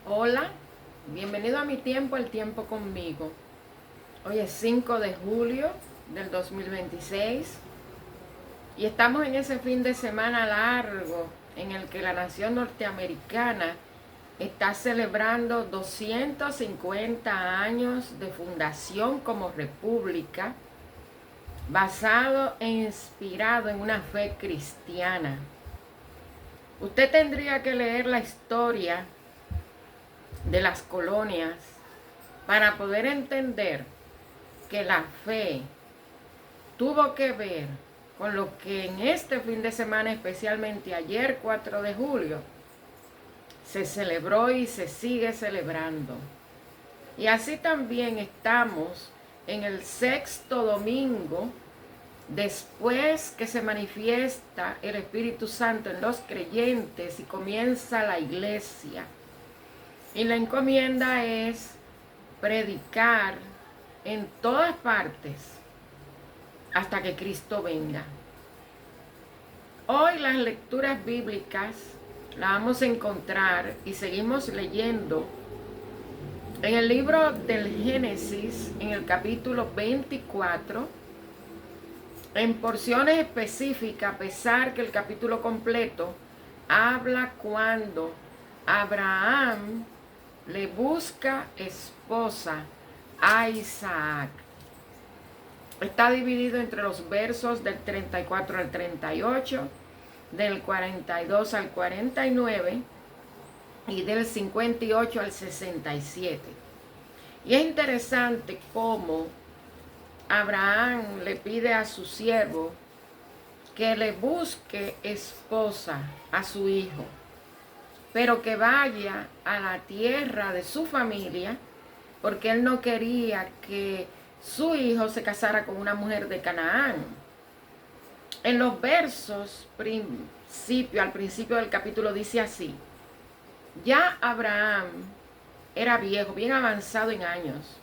Hola, bienvenido a mi tiempo, el tiempo conmigo. Hoy es 5 de julio del 2026 y estamos en ese fin de semana largo en el que la nación norteamericana está celebrando 250 años de fundación como república, basado e inspirado en una fe cristiana. Usted tendría que leer la historia de las colonias para poder entender que la fe tuvo que ver con lo que en este fin de semana, especialmente ayer 4 de julio, se celebró y se sigue celebrando. Y así también estamos en el sexto domingo después que se manifiesta el Espíritu Santo en los creyentes y comienza la iglesia. Y la encomienda es predicar en todas partes hasta que Cristo venga. Hoy las lecturas bíblicas las vamos a encontrar y seguimos leyendo en el libro del Génesis, en el capítulo 24, en porciones específicas, a pesar que el capítulo completo habla cuando Abraham le busca esposa a Isaac. Está dividido entre los versos del 34 al 38, del 42 al 49 y del 58 al 67. Y es interesante cómo Abraham le pide a su siervo que le busque esposa a su hijo, pero que vaya a la tierra de su familia, porque él no quería que su hijo se casara con una mujer de Canaán. En los versos al principio del capítulo dice así: ya Abraham era viejo, bien avanzado en años,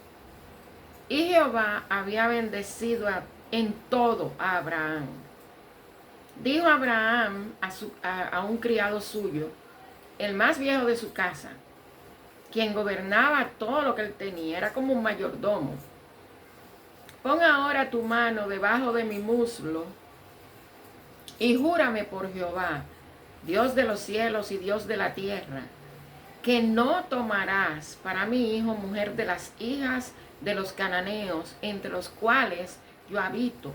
y Jehová había bendecido en todo a Abraham. Dijo Abraham a un criado suyo, el más viejo de su casa, quien gobernaba todo lo que él tenía, era como un mayordomo: pon ahora tu mano debajo de mi muslo y júrame por Jehová, Dios de los cielos y Dios de la tierra, que no tomarás para mi hijo mujer de las hijas de los cananeos, entre los cuales yo habito,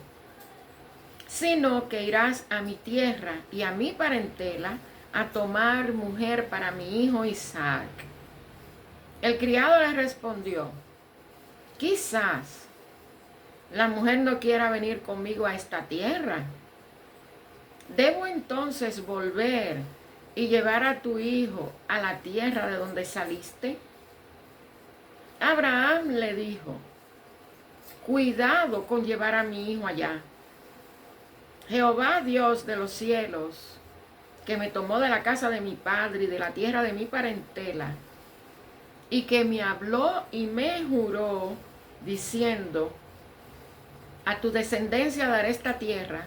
sino que irás a mi tierra y a mi parentela a tomar mujer para mi hijo Isaac. El criado le respondió: quizás la mujer no quiera venir conmigo a esta tierra. ¿Debo entonces volver y llevar a tu hijo a la tierra de donde saliste? Abraham le dijo: cuidado con llevar a mi hijo allá. Jehová Dios de los cielos, que me tomó de la casa de mi padre y de la tierra de mi parentela, y que me habló y me juró, diciendo: a tu descendencia daré esta tierra.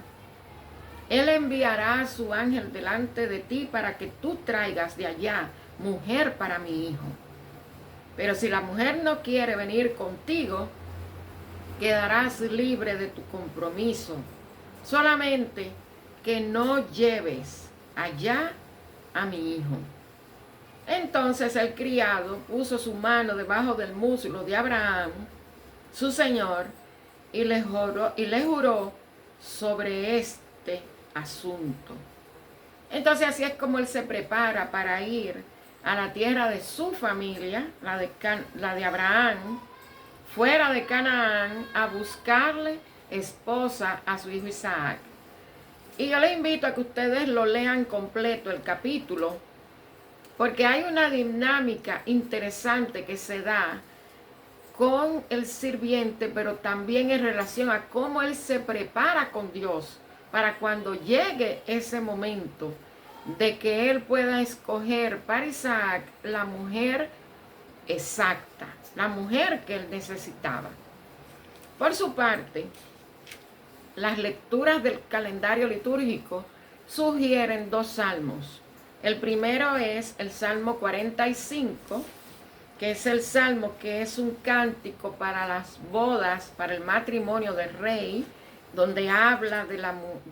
Él enviará a su ángel delante de ti para que tú traigas de allá mujer para mi hijo. Pero si la mujer no quiere venir contigo, quedarás libre de tu compromiso. Solamente que no lleves allá a mi hijo. Entonces el criado puso su mano debajo del muslo de Abraham, su señor, y le juró sobre este asunto. Entonces así es como él se prepara para ir a la tierra de su familia, la de Abraham, fuera de Canaán, a buscarle esposa a su hijo Isaac. Y yo les invito a que ustedes lo lean completo el capítulo, porque hay una dinámica interesante que se da con el sirviente, pero también en relación a cómo él se prepara con Dios para cuando llegue ese momento de que él pueda escoger para Isaac la mujer exacta, la mujer que él necesitaba. Por su parte, las lecturas del calendario litúrgico sugieren dos salmos. El primero es el Salmo 45, que es el salmo que es un cántico para las bodas, para el matrimonio del rey, donde habla de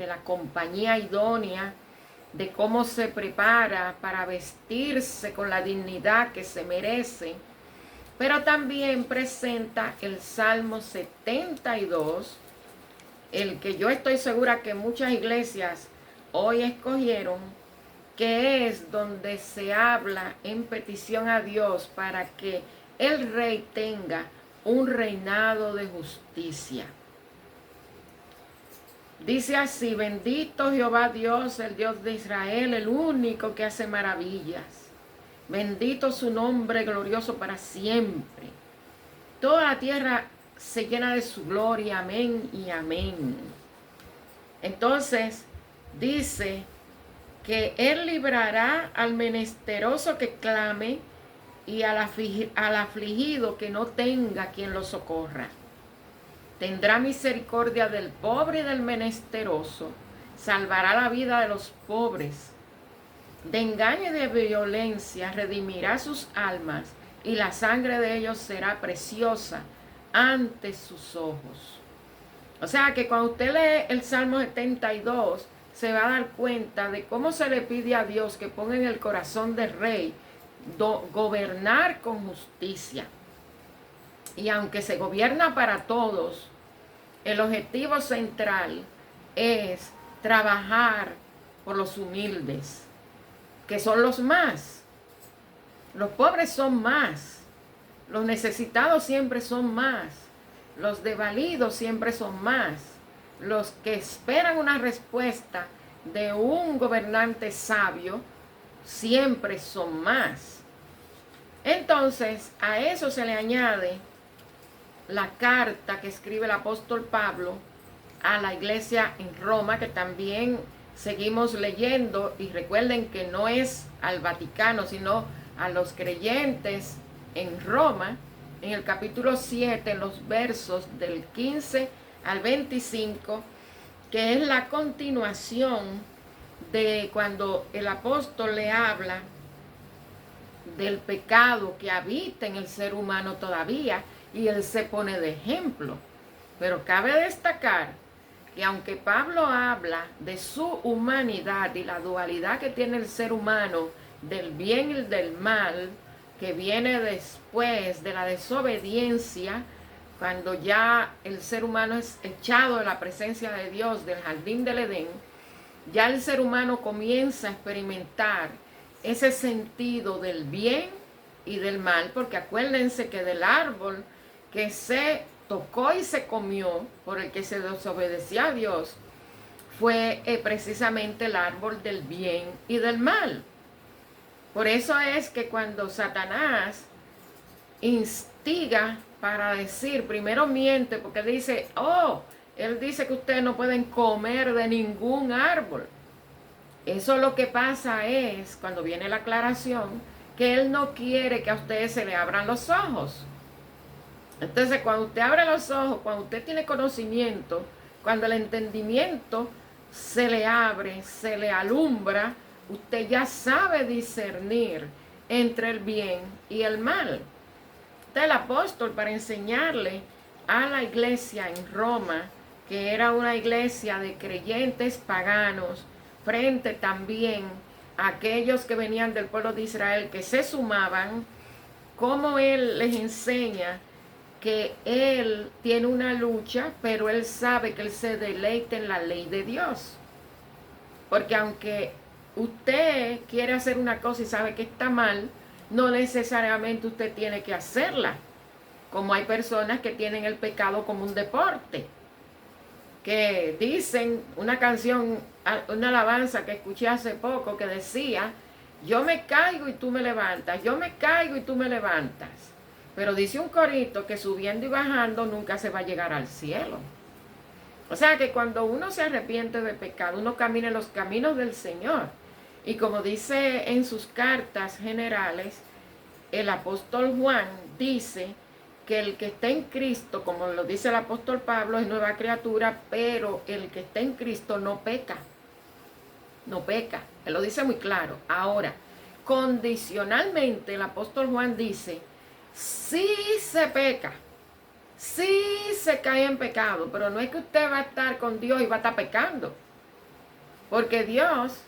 la compañía idónea, de cómo se prepara para vestirse con la dignidad que se merece. Pero también presenta el Salmo 72, el que yo estoy segura que muchas iglesias hoy escogieron, que es donde se habla en petición a Dios para que el rey tenga un reinado de justicia. Dice así: bendito Jehová Dios, el Dios de Israel, el único que hace maravillas. Bendito su nombre glorioso para siempre. Toda la tierra se llena de su gloria. Amén y amén. Entonces dice que Él librará al menesteroso que clame y al afligido que no tenga quien lo socorra. Tendrá misericordia del pobre y del menesteroso, salvará la vida de los pobres. De engaño y de violencia redimirá sus almas, y la sangre de ellos será preciosa ante sus ojos. O sea que cuando usted lee el Salmo 72, se va a dar cuenta de cómo se le pide a Dios que ponga en el corazón del rey gobernar con justicia. Y aunque se gobierna para todos, el objetivo central es trabajar por los humildes, que son los más. Los pobres son más. Los necesitados siempre son más. Los desvalidos siempre son más. Los que esperan una respuesta de un gobernante sabio siempre son más. Entonces, a eso se le añade la carta que escribe el apóstol Pablo a la iglesia en Roma, que también seguimos leyendo, y recuerden que no es al Vaticano, sino a los creyentes en Roma, en el capítulo 7, en los versos del 15 al 25, que es la continuación de cuando el apóstol le habla del pecado que habita en el ser humano todavía, y él se pone de ejemplo. Pero cabe destacar que aunque Pablo habla de su humanidad y la dualidad que tiene el ser humano del bien y del mal, que viene después de la desobediencia, cuando ya el ser humano es echado de la presencia de Dios del jardín del Edén, ya el ser humano comienza a experimentar ese sentido del bien y del mal, porque acuérdense que del árbol que se tocó y se comió, por el que se desobedeció a Dios, fue precisamente el árbol del bien y del mal. Por eso es que cuando Satanás instiga para decir, primero miente, porque dice, él dice que ustedes no pueden comer de ningún árbol. Eso lo que pasa es, cuando viene la aclaración, que él no quiere que a ustedes se le abran los ojos. Entonces, cuando usted abre los ojos, cuando usted tiene conocimiento, cuando el entendimiento se le abre, se le alumbra, usted ya sabe discernir entre el bien y el mal. Entonces, el apóstol, para enseñarle a la iglesia en Roma, que era una iglesia de creyentes paganos, frente también a aquellos que venían del pueblo de Israel, que se sumaban, como él les enseña que él tiene una lucha, pero él sabe que él se deleita en la ley de Dios. Porque aunque usted quiere hacer una cosa y sabe que está mal, no necesariamente usted tiene que hacerla. Como hay personas que tienen el pecado como un deporte, que dicen una canción, una alabanza que escuché hace poco que decía, yo me caigo y tú me levantas, yo me caigo y tú me levantas. Pero dice un corito que subiendo y bajando nunca se va a llegar al cielo. O sea que cuando uno se arrepiente de pecado, uno camina en los caminos del Señor. Y como dice en sus cartas generales, el apóstol Juan dice que el que está en Cristo, como lo dice el apóstol Pablo, es nueva criatura, pero el que está en Cristo no peca. no peca. Él lo dice muy claro. Ahora, condicionalmente el apóstol Juan dice, sí se peca, sí se cae en pecado, pero no es que usted va a estar con Dios y va a estar pecando. Porque Dios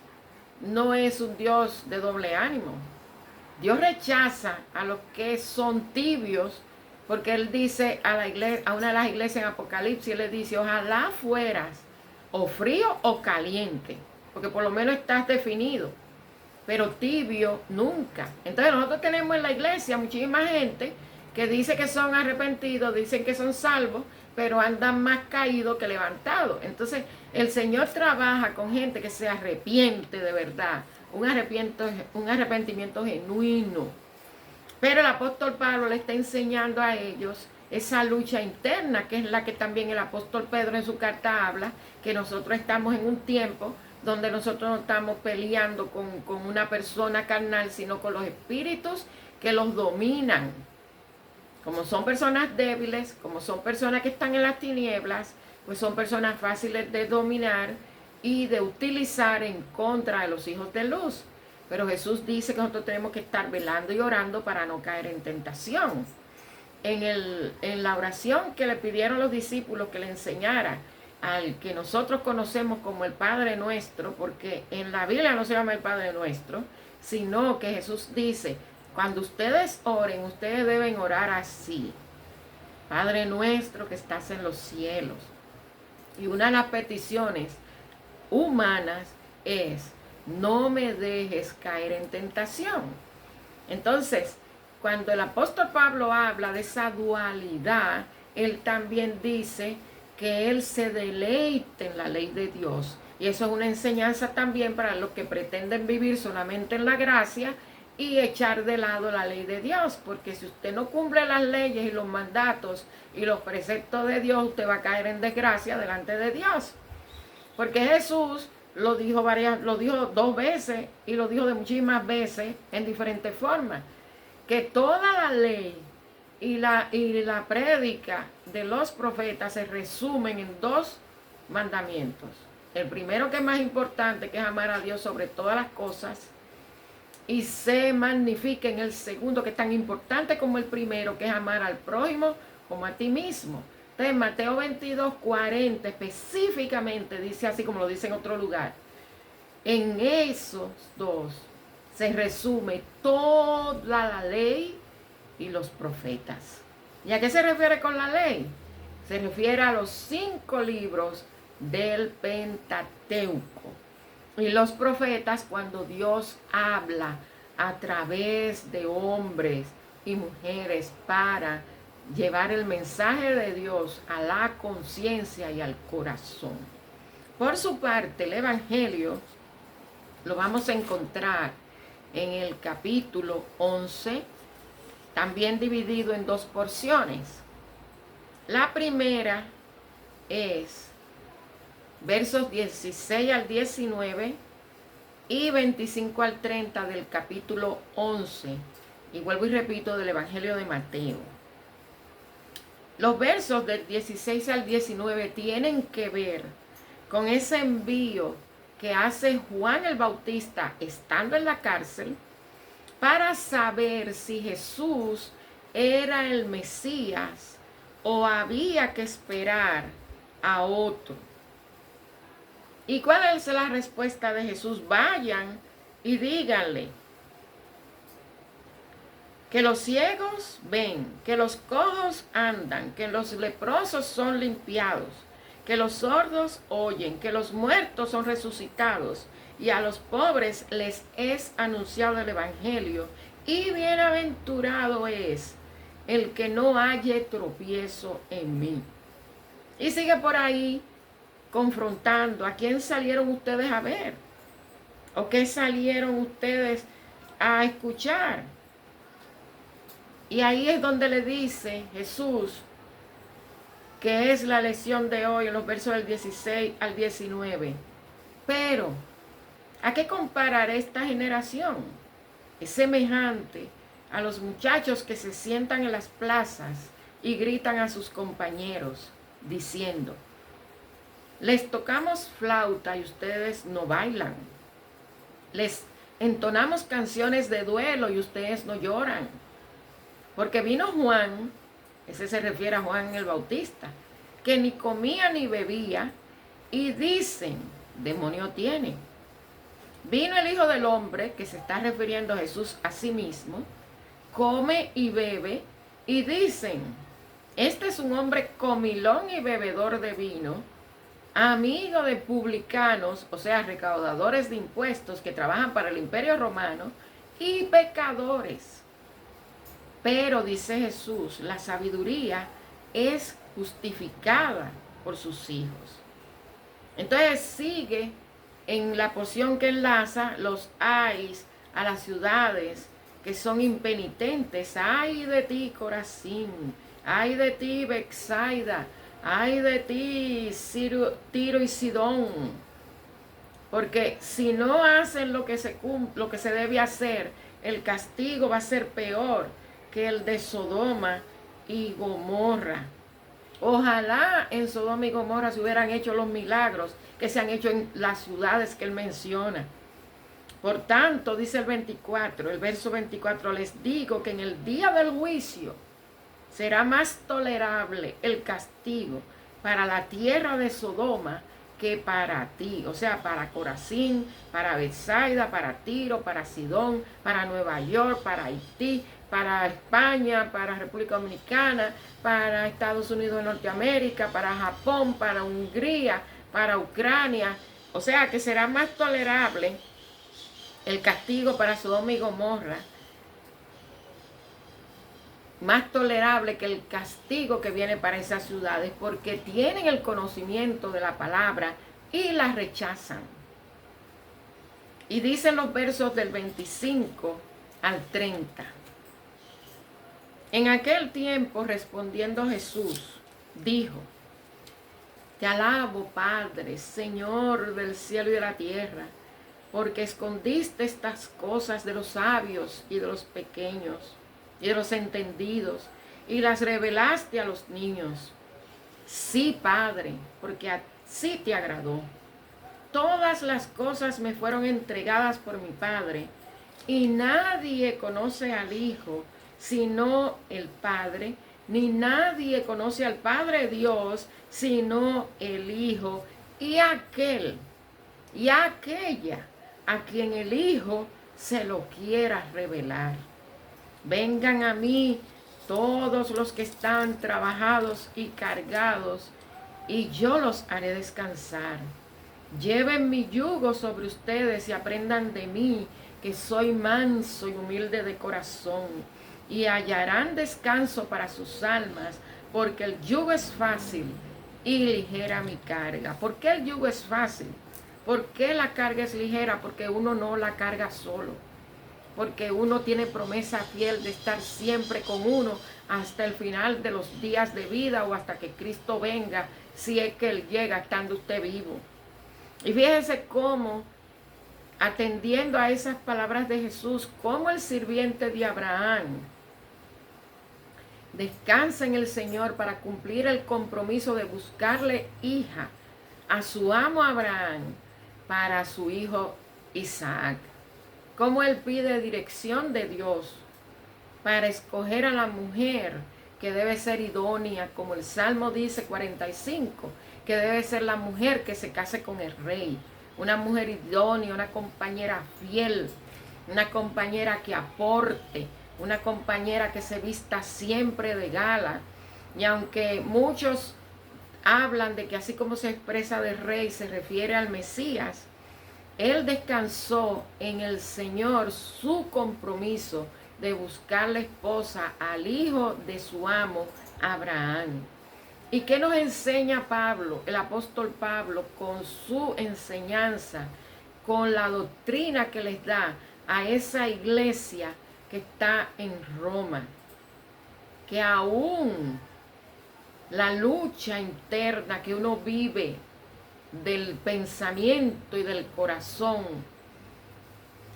no es un Dios de doble ánimo. Dios rechaza a los que son tibios, porque Él dice a la iglesia, a una de las iglesias en Apocalipsis, Él le dice, ojalá fueras o frío o caliente, porque por lo menos estás definido, pero tibio nunca. Entonces nosotros tenemos en la iglesia muchísima gente que dice que son arrepentidos, dicen que son salvos, pero andan más caídos que levantados. Entonces el Señor trabaja con gente que se arrepiente de verdad, un arrepentimiento genuino. Pero el apóstol Pablo le está enseñando a ellos esa lucha interna, que es la que también el apóstol Pedro en su carta habla, que nosotros estamos en un tiempo donde nosotros no estamos peleando con una persona carnal, sino con los espíritus que los dominan. Como son personas débiles, como son personas que están en las tinieblas, pues son personas fáciles de dominar y de utilizar en contra de los hijos de luz. Pero Jesús dice que nosotros tenemos que estar velando y orando para no caer en tentación. En la oración que le pidieron los discípulos que le enseñara al que nosotros conocemos como el Padre Nuestro, porque en la Biblia no se llama el Padre Nuestro, sino que Jesús dice, cuando ustedes oren, ustedes deben orar así: Padre nuestro que estás en los cielos. Y una de las peticiones humanas es, no me dejes caer en tentación. Entonces, cuando el apóstol Pablo habla de esa dualidad, él también dice que él se deleite en la ley de Dios. Y eso es una enseñanza también para los que pretenden vivir solamente en la gracia y echar de lado la ley de Dios. Porque si usted no cumple las leyes y los mandatos y los preceptos de Dios, usted va a caer en desgracia delante de Dios. Porque Jesús lo dijo 2 veces y lo dijo de muchísimas veces en diferentes formas, que toda la ley y la prédica de los profetas se resumen en 2 mandamientos. El primero, que es más importante, que es amar a Dios sobre todas las cosas, y se magnifica en el segundo, que es tan importante como el primero, que es amar al prójimo como a ti mismo. Entonces, Mateo 22:40 específicamente dice así, como lo dice en otro lugar. En esos 2 se resume toda la ley y los profetas. ¿Y a qué se refiere con la ley? Se refiere a los 5 libros del Pentateuco. Y los profetas, cuando Dios habla a través de hombres y mujeres para llevar el mensaje de Dios a la conciencia y al corazón. Por su parte, el Evangelio lo vamos a encontrar en el capítulo 11, también dividido en 2 porciones. La primera es versos 16 al 19 y 25 al 30 del capítulo 11. Y vuelvo y repito, del Evangelio de Mateo. Los versos del 16 al 19 tienen que ver con ese envío que hace Juan el Bautista estando en la cárcel para saber si Jesús era el Mesías o había que esperar a otro. ¿Y cuál es la respuesta de Jesús? Vayan y díganle que los ciegos ven, que los cojos andan, que los leprosos son limpiados, que los sordos oyen, que los muertos son resucitados, y a los pobres les es anunciado el Evangelio, y bienaventurado es el que no halle tropiezo en mí. Y sigue por ahí confrontando: ¿a quién salieron ustedes a ver? ¿O qué salieron ustedes a escuchar? Y ahí es donde le dice Jesús que es la lección de hoy en los versos del 16 al 19. Pero, ¿a qué comparar esta generación? Es semejante a los muchachos que se sientan en las plazas y gritan a sus compañeros diciendo: les tocamos flauta y ustedes no bailan. les entonamos canciones de duelo y ustedes no lloran. Porque vino Juan, ese se refiere a Juan el Bautista, que ni comía ni bebía, y dicen, demonio tiene. Vino el Hijo del Hombre, que se está refiriendo a Jesús a sí mismo, come y bebe, y dicen, este es un hombre comilón y bebedor de vino, amigo de publicanos, o sea, recaudadores de impuestos que trabajan para el Imperio Romano, y pecadores. Pero, dice Jesús, la sabiduría es justificada por sus hijos. Entonces sigue en la porción que enlaza los ayes a las ciudades que son impenitentes. Ay de ti, Corazín, ay de ti, Betsaida, ay de ti, Tiro y Sidón. Porque si no hacen lo que se debe hacer, el castigo va a ser peor que el de Sodoma y Gomorra. Ojalá en Sodoma y Gomorra se hubieran hecho los milagros que se han hecho en las ciudades que él menciona. Por tanto, dice el verso 24, les digo que en el día del juicio será más tolerable el castigo para la tierra de Sodoma que para ti, o sea, para Corazín, para Betsaida, para Tiro, para Sidón, para Nueva York, para Haití, para España, para República Dominicana, para Estados Unidos de Norteamérica, para Japón, para Hungría, para Ucrania. O sea que será más tolerable el castigo para Sodoma y Gomorra, más tolerable que el castigo que viene para esas ciudades, porque tienen el conocimiento de la palabra y la rechazan. Y dicen los versos del 25 al 30. En aquel tiempo, respondiendo Jesús, dijo, te alabo, Padre, Señor del cielo y de la tierra, porque escondiste estas cosas de los sabios y de los pequeños y de los entendidos, y las revelaste a los niños. Sí, Padre, porque así te agradó. Todas las cosas me fueron entregadas por mi Padre, y nadie conoce al Hijo sino el Padre, ni nadie conoce al Padre Dios sino el Hijo, y aquella a quien el Hijo se lo quiera revelar. Vengan a mí todos los que están trabajados y cargados, y yo los haré descansar. Lleven mi yugo sobre ustedes y aprendan de mí, que soy manso y humilde de corazón, y hallarán descanso para sus almas, porque el yugo es fácil y ligera mi carga. ¿Por qué el yugo es fácil? ¿Por qué la carga es ligera? Porque uno no la carga solo. Porque uno tiene promesa fiel de estar siempre con uno hasta el final de los días de vida o hasta que Cristo venga, si es que Él llega estando usted vivo. Y fíjese cómo, atendiendo a esas palabras de Jesús, como el sirviente de Abraham descansa en el Señor para cumplir el compromiso de buscarle hija a su amo Abraham para su hijo Isaac. Como él pide dirección de Dios para escoger a la mujer que debe ser idónea, como el Salmo dice 45, que debe ser la mujer que se case con el rey, una mujer idónea, una compañera fiel, una compañera que aporte, una compañera que se vista siempre de gala. Y aunque muchos hablan de que así como se expresa de rey se refiere al Mesías, él descansó en el Señor su compromiso de buscar la esposa al hijo de su amo Abraham. ¿Y qué nos enseña Pablo, el apóstol Pablo, con su enseñanza, con la doctrina que les da a esa iglesia que está en Roma? Que aún la lucha interna que uno vive del pensamiento y del corazón,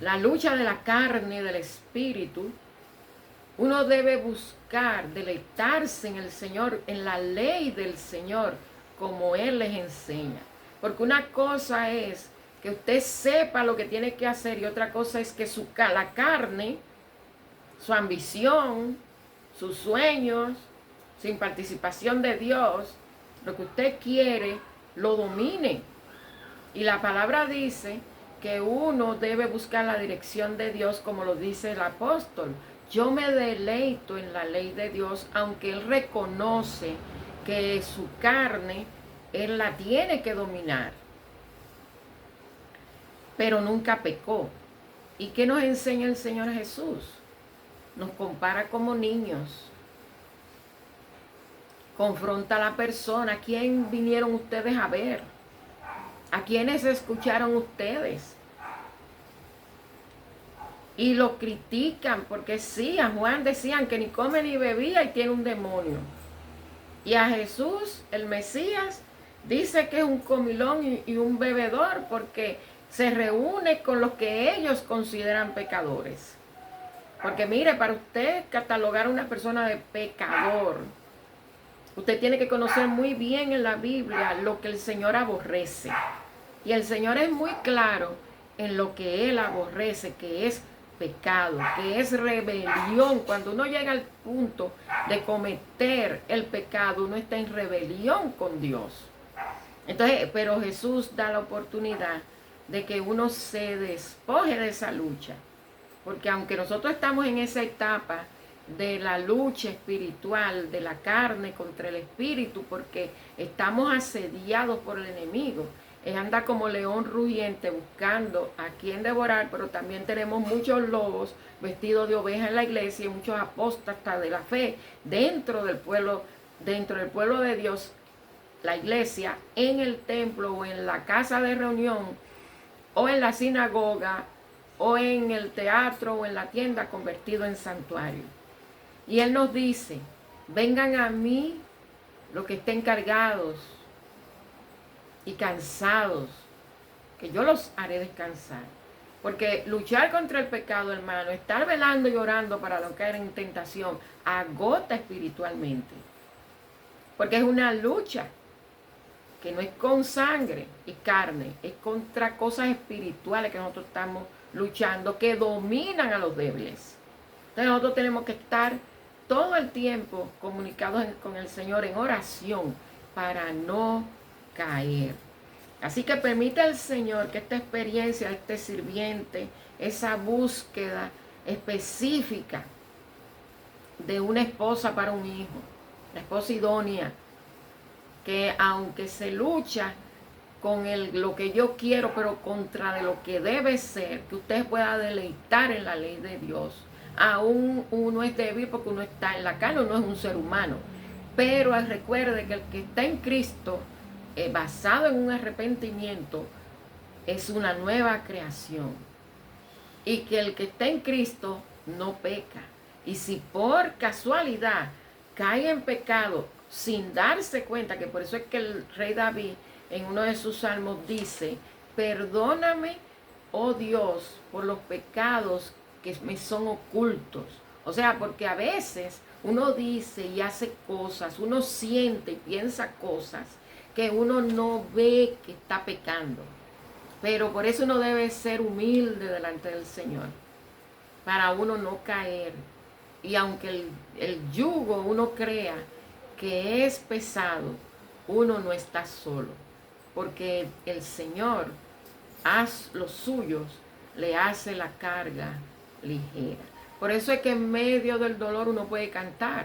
la lucha de la carne y del espíritu, uno debe buscar deleitarse en el Señor, en la ley del Señor, como Él les enseña. Porque una cosa es que usted sepa lo que tiene que hacer, y otra cosa es que la carne, su ambición, sus sueños, sin participación de Dios, lo que usted quiere, lo domine. Y la palabra dice que uno debe buscar la dirección de Dios, como lo dice el apóstol. Yo me deleito en la ley de Dios, aunque él reconoce que su carne, él la tiene que dominar. Pero nunca pecó. ¿Y qué nos enseña el Señor Jesús? Nos compara como niños. Confronta a la persona. ¿A quién vinieron ustedes a ver? ¿A quiénes escucharon ustedes? Y lo critican porque sí, a Juan decían que ni come ni bebía y tiene un demonio. Y a Jesús, el Mesías, dice que es un comilón y un bebedor porque se reúne con los que ellos consideran pecadores. Porque mire, para usted catalogar a una persona de pecador, usted tiene que conocer muy bien en la Biblia lo que el Señor aborrece. Y el Señor es muy claro en lo que Él aborrece, que es pecado, que es rebelión. Cuando uno llega al punto de cometer el pecado, uno está en rebelión con Dios. Entonces, pero Jesús da la oportunidad de que uno se despoje de esa lucha. Porque aunque nosotros estamos en esa etapa de la lucha espiritual, de la carne contra el espíritu, porque estamos asediados por el enemigo, anda como león rugiente buscando a quien devorar, pero también tenemos muchos lobos vestidos de oveja en la iglesia y muchos apóstatas de la fe dentro del pueblo de Dios, la iglesia, en el templo o en la casa de reunión o en la sinagoga o en el teatro o en la tienda convertido en santuario. Y Él nos dice, vengan a mí los que estén cargados y cansados, que yo los haré descansar. Porque luchar contra el pecado, hermano, estar velando y orando para no caer en tentación, agota espiritualmente. Porque es una lucha que no es con sangre y carne, es contra cosas espirituales que nosotros estamos luchando, que dominan a los débiles. Entonces nosotros tenemos que estar todo el tiempo comunicados con el Señor en oración para no caer. Así que permite al Señor que esta experiencia de este sirviente, esa búsqueda específica de una esposa para un hijo, la esposa idónea, que aunque se lucha con lo que yo quiero, pero contra de lo que debe ser, que usted pueda deleitar en la ley de Dios. Aún uno es débil porque uno está en la carne, uno es un ser humano. Pero recuerde que el que está en Cristo, basado en un arrepentimiento, es una nueva creación. Y que el que está en Cristo no peca. Y si por casualidad cae en pecado sin darse cuenta, que por eso es que el rey David en uno de sus salmos dice, perdóname, oh Dios, por los pecados que me son ocultos. O sea, porque a veces uno dice y hace cosas, uno siente y piensa cosas que uno no ve que está pecando. Pero por eso uno debe ser humilde delante del Señor, para uno no caer. Y aunque el yugo uno crea que es pesado, uno no está solo, porque el Señor a los suyos le hace la carga ligera. Por eso es que en medio del dolor uno puede cantar.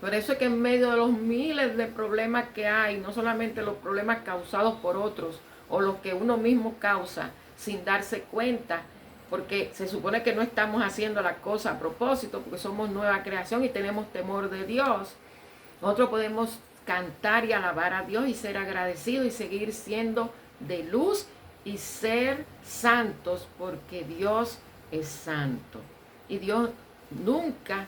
Por eso es que en medio de los miles de problemas que hay, no solamente los problemas causados por otros o los que uno mismo causa sin darse cuenta, porque se supone que no estamos haciendo la cosa a propósito, porque somos nueva creación y tenemos temor de Dios, nosotros podemos cantar y alabar a Dios y ser agradecidos y seguir siendo de luz y ser santos, porque Dios es santo. Y Dios nunca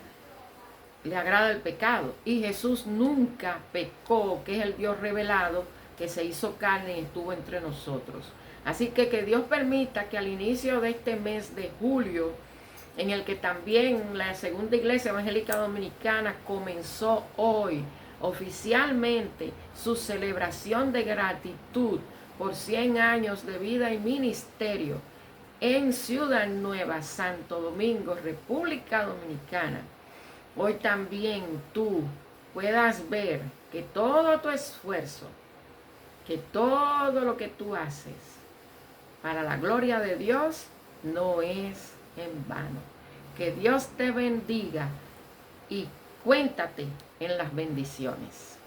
le agrada el pecado. Y Jesús nunca pecó, que es el Dios revelado, que se hizo carne y estuvo entre nosotros. Así que Dios permita que al inicio de este mes de julio, en el que también la Segunda Iglesia Evangélica Dominicana comenzó hoy oficialmente su celebración de gratitud por 100 años de vida y ministerio en Ciudad Nueva, Santo Domingo, República Dominicana, hoy también tú puedas ver que todo tu esfuerzo, que todo lo que tú haces para la gloria de Dios no es en vano. Que Dios te bendiga y cuéntate en las bendiciones.